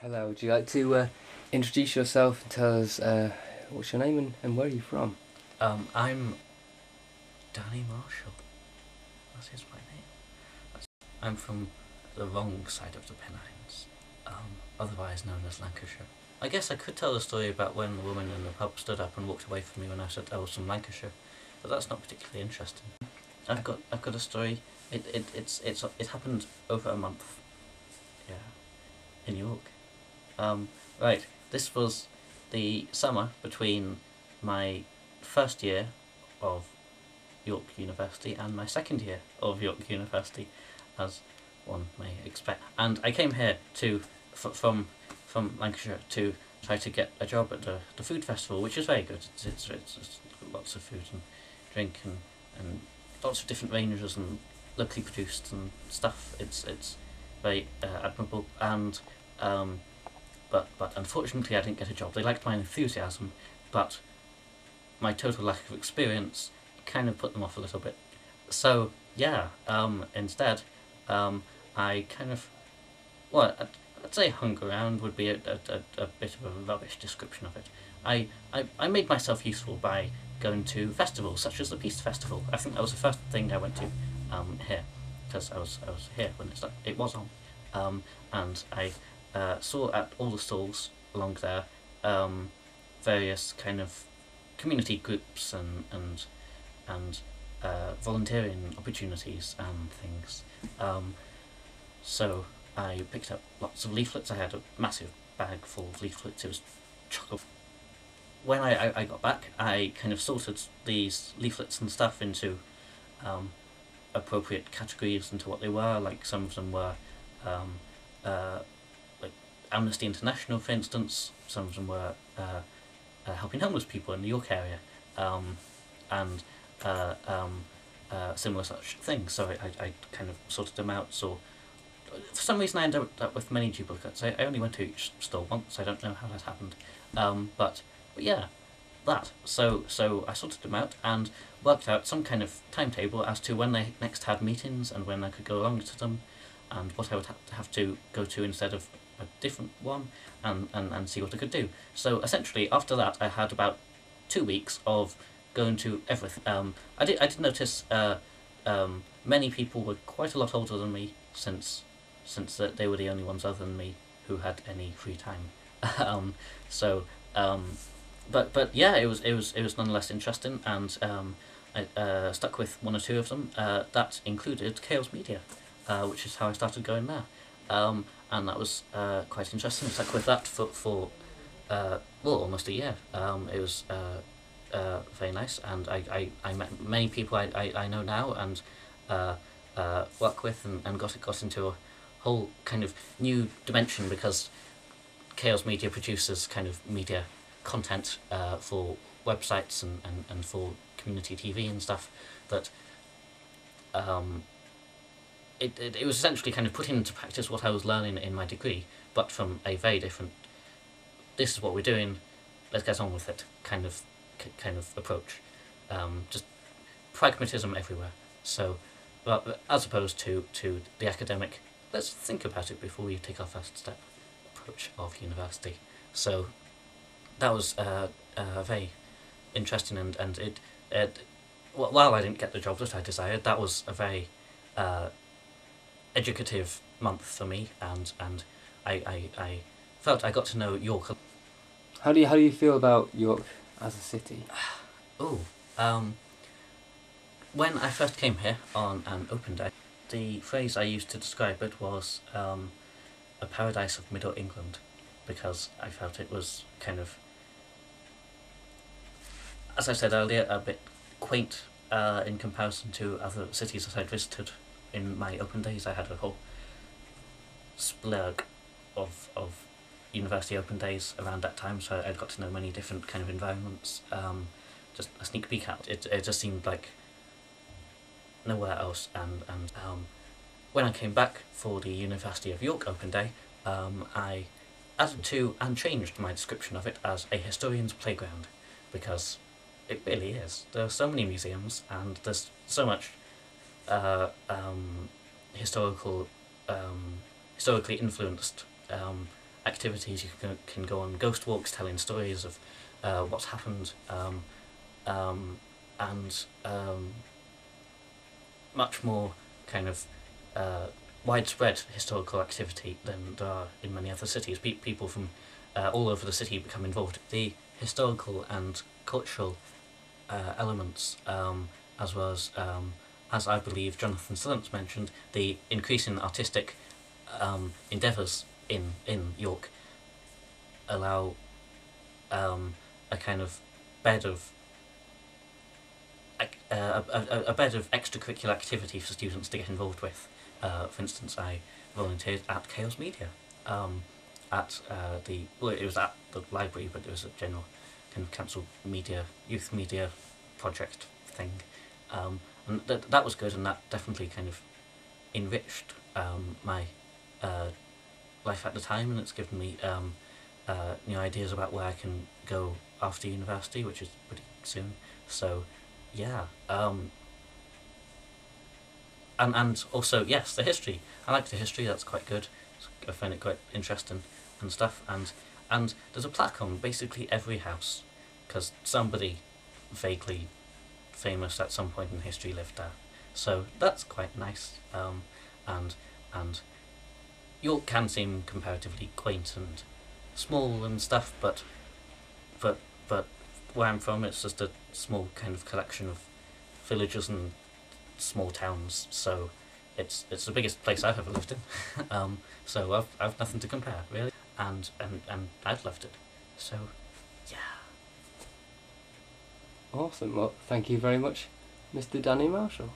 Hello, would you like to introduce yourself and tell us what's your name and where are you from? I'm Danny Marshall. That is my name. I'm from the wrong side of the Pennines, otherwise known as Lancashire. I guess I could tell the story about when the woman in the pub stood up and walked away from me when I said I was from Lancashire, but that's not particularly interesting. I've got a story. It happened over a month. Yeah, in York. Right. This was the summer between my first year of York University and my second year of York University, as one may expect. And I came here from Lancashire to try to get a job at the food festival, which is very good. It's lots of food and drink and lots of different ranges and locally produced and stuff. It's very admirable and but unfortunately I didn't get a job. They liked my enthusiasm, but my total lack of experience kind of put them off a little bit. So yeah, instead, I kind of, well, I'd say hung around would be a bit of a rubbish description of it. I made myself useful by going to festivals such as the Peace Festival. I think that was the first thing I went to here, because I was here when it was on, and I saw at all the stalls along there various kind of community groups and volunteering opportunities and things. So I picked up lots of leaflets. I had a massive bag full of leaflets. It was chock. When I got back, I kind of sorted these leaflets and stuff into appropriate categories into what they were. Like some of them were like Amnesty International, for instance. Some of them were helping homeless people in the York area, and similar such things. So I kind of sorted them out. So for some reason I ended up with many duplicates. I only went to each store once. I don't know how that happened, but yeah, that. So I sorted them out and worked out some kind of timetable as to when they next had meetings and when I could go along to them, and what I would have to go to instead of a different one, and see what I could do. So essentially, after that, I had about 2 weeks of going to everything. I did notice many people were quite a lot older than me, since they were the only ones other than me who had any free time. um, so but yeah, it was nonetheless interesting, and I stuck with one or two of them. That included Chaos Media, which is how I started going there. And that was quite interesting. I stuck with that for well, almost a year. It was very nice, and I met many people I know now and work with, and got into a whole kind of new dimension, because Chaos Media produces kind of media content for websites and for community TV and stuff, that it was essentially kind of putting into practice what I was learning in my degree, but from a very different, this is what we're doing, let's get on with it kind of approach. Just pragmatism everywhere. So, but as opposed to the academic, let's think about it before we take our first step approach of university. So that was very interesting, and while I didn't get the job that I desired, that was a very educative month for me, and I felt I got to know York. How do you feel about York as a city? Oh, when I first came here on an open day, the phrase I used to describe it was a paradise of Middle England, because I felt it was kind of, as I said earlier, a bit quaint in comparison to other cities that I'd visited in my open days. I had a whole splurg of university open days around that time, so I'd got to know many different kind of environments. Just a sneak peek at it. It just seemed like nowhere else. And when I came back for the University of York open day, I added to and changed my description of it as a historian's playground, because it really is. There are so many museums, and there's so much historical, historically influenced activities. You can go on ghost walks telling stories of what's happened, and much more kind of widespread historical activity than there are in many other cities. People from all over the city become involved. The historical and cultural elements, as well as I believe Jonathan Sillence mentioned, the increase in artistic endeavours in York allow a kind of bed of a bed of extracurricular activity for students to get involved with. For instance, I volunteered at Chaos Media, it was at the library, but it was a general kind of council media, youth media project thing, and that was good, and that definitely kind of enriched my life at the time, and it's given me ideas about where I can go after university, which is pretty soon. So, yeah. And also, yes, the history. I like the history. That's quite good. I find it quite interesting and stuff. And there's a plaque on basically every house, because somebody vaguely famous at some point in history lived there. So that's quite nice. And York can seem comparatively quaint and small and stuff, but where I'm from, it's just a small kind of collection of villages and small towns. So it's the biggest place I've ever lived in. So I've nothing to compare really, and I've loved it. So yeah. Awesome. Well, thank you very much, Mr. Danny Marshall.